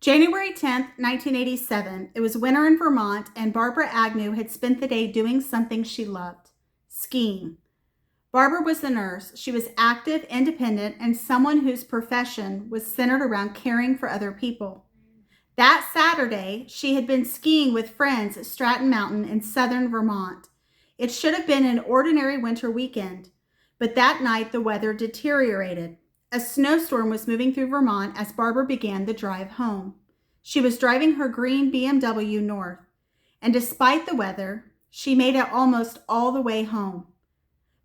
January 10th, 1987. It was winter in Vermont, and Barbara Agnew had spent the day doing something she loved: skiing. Barbara was the nurse. She was active, independent, and someone whose profession was centered around caring for other people. That Saturday, she had been skiing with friends at Stratton Mountain in southern Vermont. It should have been an ordinary winter weekend, but that night the weather deteriorated. A snowstorm was moving through Vermont as Barbara began the drive home. She was driving her green BMW north, and despite the weather, she made it almost all the way home.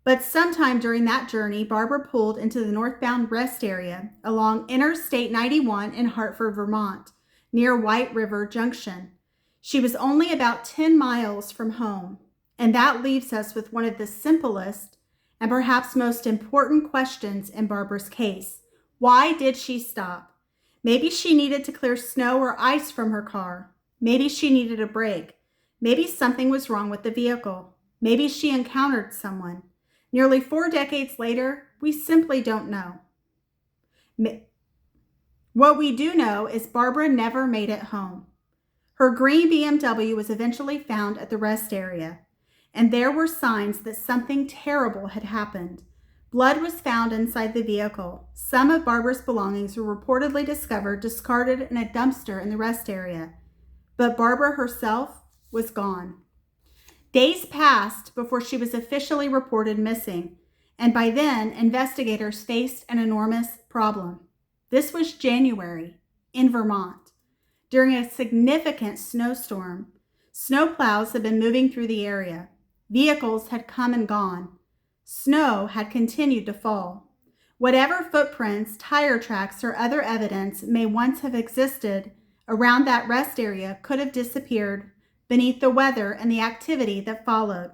But sometime during that journey, Barbara pulled into the northbound rest area along Interstate 91 in Hartford, Vermont, near White River Junction. She was only about 10 miles from home, and that leaves us with one of the simplest and perhaps most important questions in Barbara's case. Why did she stop? Maybe she needed to clear snow or ice from her car. Maybe she needed a break. Maybe something was wrong with the vehicle. Maybe she encountered someone. Nearly 4 decades later, we simply don't know. What we do know is Barbara never made it home. Her green BMW was eventually found at the rest area, and there were signs that something terrible had happened. Blood was found inside the vehicle. Some of Barbara's belongings were reportedly discovered discarded in a dumpster in the rest area, but Barbara herself was gone. Days passed before she was officially reported missing, and by then, investigators faced an enormous problem. This was January in Vermont. During a significant snowstorm, snowplows had been moving through the area. Vehicles had come and gone. Snow had continued to fall. Whatever footprints, tire tracks, or other evidence may once have existed around that rest area could have disappeared beneath the weather and the activity that followed.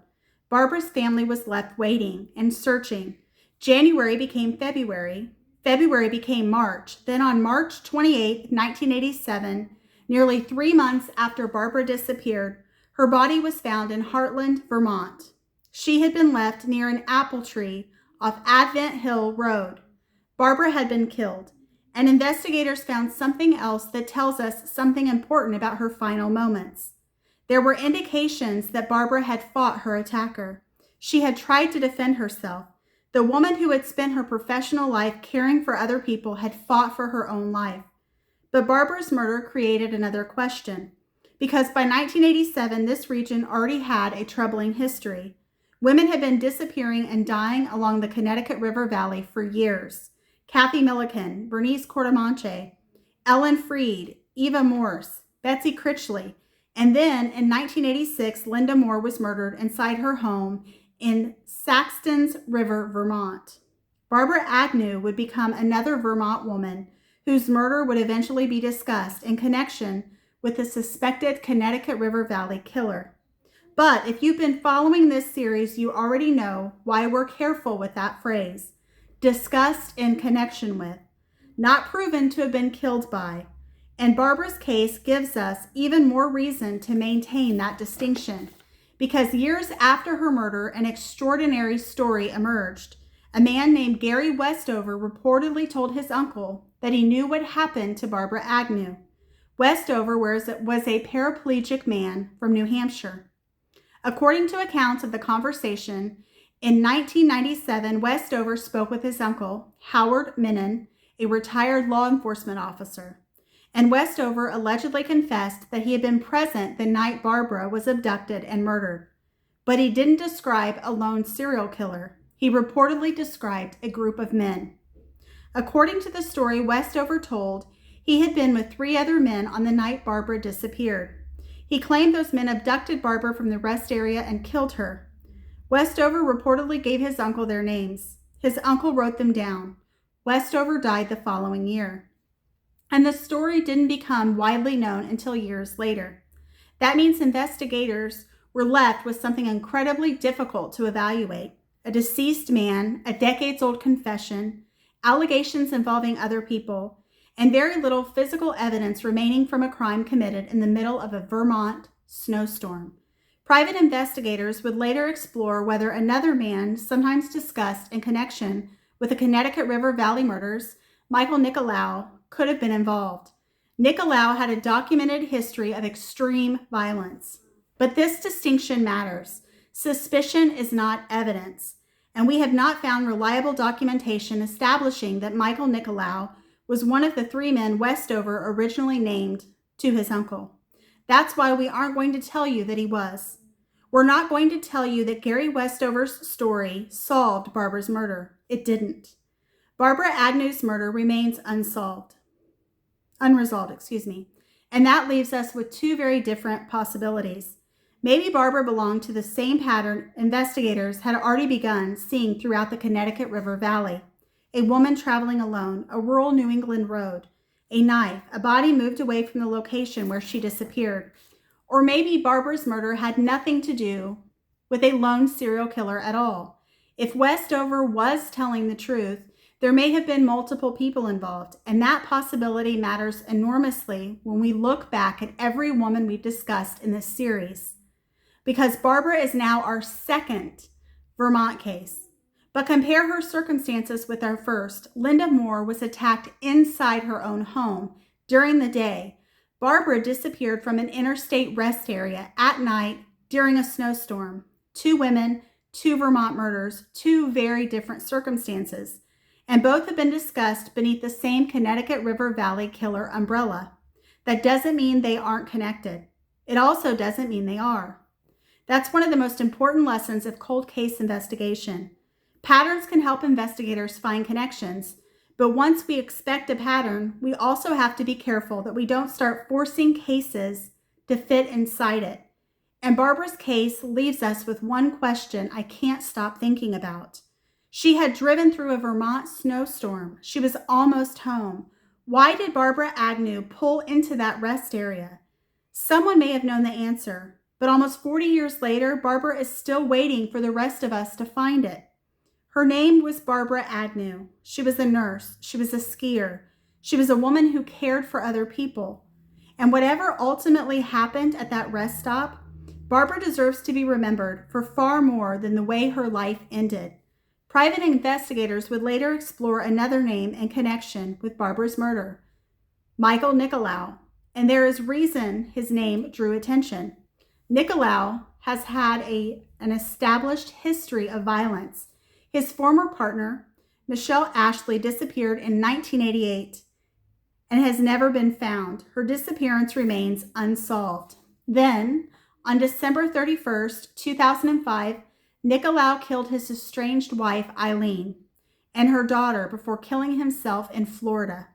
Barbara's family was left waiting and searching. January became February. February became March. Then on March 28, 1987, nearly 3 months after Barbara disappeared, her body was found in Heartland, Vermont. She had been left near an apple tree off Advent Hill Road. Barbara had been killed, and investigators found something else that tells us something important about her final moments. There were indications that Barbara had fought her attacker. She had tried to defend herself. The woman who had spent her professional life caring for other people had fought for her own life. But Barbara's murder created another question, because by 1987, this region already had a troubling history. Women had been disappearing and dying along the Connecticut River Valley for years. Kathy Milliken, Bernice Cordemanche, Ellen Freed, Eva Morse, Betsy Critchley, and then in 1986, Linda Moore was murdered inside her home in Saxtons River, Vermont. Barbara Agnew would become another Vermont woman whose murder would eventually be discussed in connection with the suspected Connecticut River Valley killer. But if you've been following this series, you already know why we're careful with that phrase. Discussed in connection with, not proven to have been killed by. And Barbara's case gives us even more reason to maintain that distinction, because years after her murder, an extraordinary story emerged. A man named Gary Westover reportedly told his uncle that he knew what happened to Barbara Agnew. Westover was a paraplegic man from New Hampshire. According to accounts of the conversation, in 1997, Westover spoke with his uncle, Howard Minnan, a retired law enforcement officer. And Westover allegedly confessed that he had been present the night Barbara was abducted and murdered. But he didn't describe a lone serial killer. He reportedly described a group of men. According to the story Westover told, he had been with 3 other men on the night Barbara disappeared. He claimed those men abducted Barbara from the rest area and killed her. Westover reportedly gave his uncle their names. His uncle wrote them down. Westover died the following year. And the story didn't become widely known until years later. That means investigators were left with something incredibly difficult to evaluate: a deceased man, a decades-old confession, allegations involving other people, and very little physical evidence remaining from a crime committed in the middle of a Vermont snowstorm. Private investigators would later explore whether another man, sometimes discussed in connection with the Connecticut River Valley murders, Michael Nicolau, could have been involved. Nicolau had a documented history of extreme violence. But this distinction matters. Suspicion is not evidence, and we have not found reliable documentation establishing that Michael Nicolau was one of the 3 men Westover originally named to his uncle. That's why we aren't going to tell you that he was. We're not going to tell you that Gary Westover's story solved Barbara's murder. It didn't. Barbara Agnew's murder remains unresolved, and that leaves us with 2 very different possibilities. Maybe Barbara belonged to the same pattern investigators had already begun seeing throughout the Connecticut River Valley. A woman traveling alone, a rural New England road, a knife, a body moved away from the location where she disappeared. Or maybe Barbara's murder had nothing to do with a lone serial killer at all. If Westover was telling the truth, there may have been multiple people involved, and that possibility matters enormously when we look back at every woman we've discussed in this series. Because Barbara is now our second Vermont case. But compare her circumstances with our first. Linda Moore was attacked inside her own home during the day. Barbara disappeared from an interstate rest area at night during a snowstorm. 2 women, 2 Vermont murders, 2 very different circumstances. And both have been discussed beneath the same Connecticut River Valley killer umbrella. That doesn't mean they aren't connected. It also doesn't mean they are. That's one of the most important lessons of cold case investigation. Patterns can help investigators find connections, but once we expect a pattern, we also have to be careful that we don't start forcing cases to fit inside it. And Barbara's case leaves us with one question I can't stop thinking about. She had driven through a Vermont snowstorm. She was almost home. Why did Barbara Agnew pull into that rest area? Someone may have known the answer. But almost 40 years later, Barbara is still waiting for the rest of us to find it. Her name was Barbara Agnew. She was a nurse. She was a skier. She was a woman who cared for other people. And whatever ultimately happened at that rest stop, Barbara deserves to be remembered for far more than the way her life ended. Private investigators would later explore another name in connection with Barbara's murder, Michael Nicolau. And there is reason his name drew attention. Nicolau has had an established history of violence. His former partner, Michelle Ashley, disappeared in 1988 and has never been found. Her disappearance remains unsolved. Then, on December 31st, 2005, Nicolau killed his estranged wife, Eileen, and her daughter before killing himself in Florida.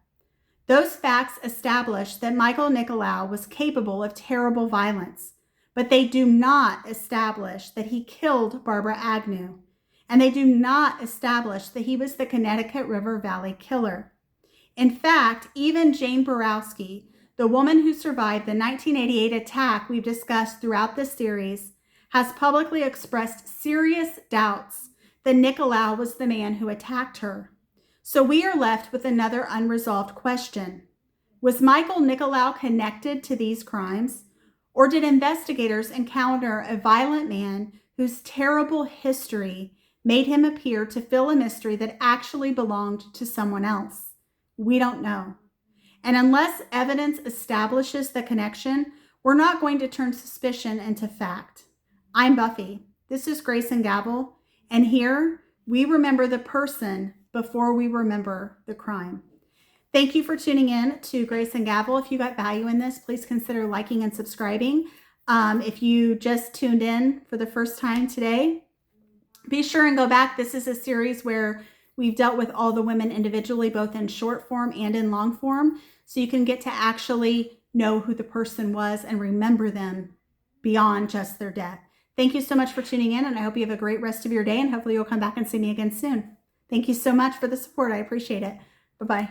Those facts establish that Michael Nicolau was capable of terrible violence. But they do not establish that he killed Barbara Agnew. And they do not establish that he was the Connecticut River Valley killer. In fact, even Jane Borowski, the woman who survived the 1988 attack we've discussed throughout this series, has publicly expressed serious doubts that Nicolau was the man who attacked her. So we are left with another unresolved question. Was Michael Nicolau connected to these crimes? Or did investigators encounter a violent man whose terrible history made him appear to fill a mystery that actually belonged to someone else? We don't know. And unless evidence establishes the connection, we're not going to turn suspicion into fact. I'm Buffy. This is Grace and Gavel. And here we remember the person before we remember the crime. Thank you for tuning in to Grace and Gavel. If you got value in this, please consider liking and subscribing. If you just tuned in for the first time today, be sure and go back. This is a series where we've dealt with all the women individually, both in short form and in long form, so you can get to actually know who the person was and remember them beyond just their death. Thank you so much for tuning in, and I hope you have a great rest of your day, and hopefully you'll come back and see me again soon. Thank you so much for the support. I appreciate it. Bye-bye.